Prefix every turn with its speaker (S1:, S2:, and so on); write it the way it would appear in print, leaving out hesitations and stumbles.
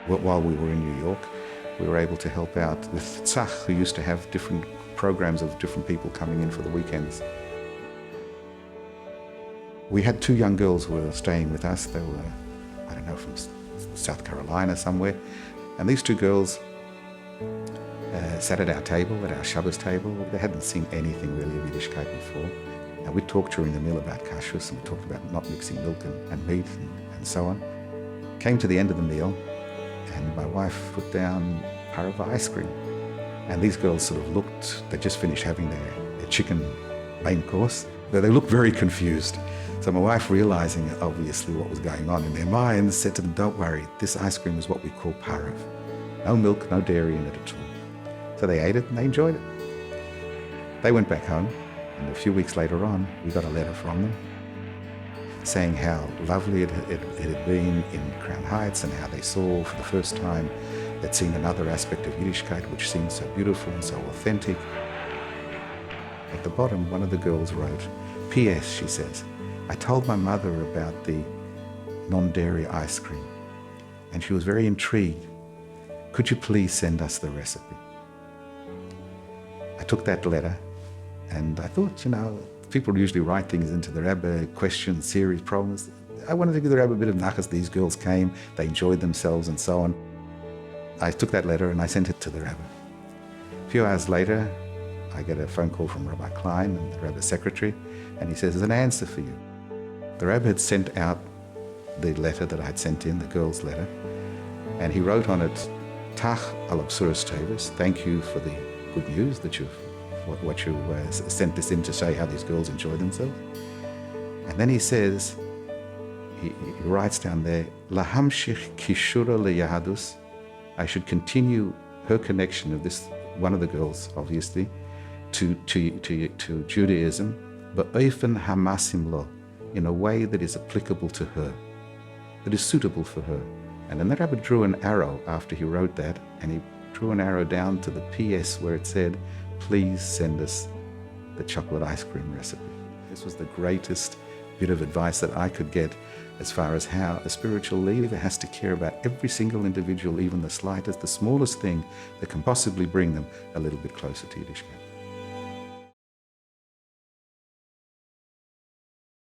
S1: While we were in New York, we were able to help out with Tzach, who used to have different programs of different people coming in for the weekends. We had two young girls who were staying with us. They were, I don't know, from South Carolina somewhere. And these two girls sat at our table, at our Shabbos table. They hadn't seen anything really of Yiddishkeit before. And we talked during the meal about kashrus, and we talked about not mixing milk and meat and so on. Came to the end of the meal, and my wife put down a parava ice cream. And these girls sort of looked, they just finished having their chicken main course. They looked very confused. So my wife, realizing obviously what was going on in their minds, said to them, "Don't worry, this ice cream is what we call parav. No milk, no dairy in it at all." So they ate it and they enjoyed it. They went back home, and a few weeks later on, we got a letter from them saying how lovely it had been in Crown Heights and how they saw for the first time, they'd seen another aspect of Yiddishkeit which seemed so beautiful and so authentic. At the bottom, one of the girls wrote, "P.S., she says, I told my mother about the non-dairy ice cream, and she was very intrigued. Could you please send us the recipe?" I took that letter, and I thought, people usually write things into the Rebbe, questions, series, problems. I wanted to give the Rebbe a bit of nachas. These girls came, they enjoyed themselves and so on. I took that letter and I sent it to the Rebbe. A few hours later, I get a phone call from Rabbi Klein, the Rebbe's secretary, and he says, "There's an answer for you." The Rebbe had sent out the letter that I had sent in, the girl's letter, and he wrote on it, "Tach al absuras tevis, thank you for the good news that you sent this in to say how these girls enjoy themselves." And then he says, he writes down there, "Lahamshich kishura leyahadus," I should continue her connection of this, one of the girls, obviously, to Judaism, but oifen hamasim lo, in a way that is applicable to her, that is suitable for her. And then the Rebbe drew an arrow after he wrote that, and he drew an arrow down to the PS where it said, "Please send us the chocolate ice cream recipe." This was the greatest bit of advice that I could get as far as how a spiritual leader has to care about every single individual, even the slightest, the smallest thing that can possibly bring them a little bit closer to Yiddishkeit.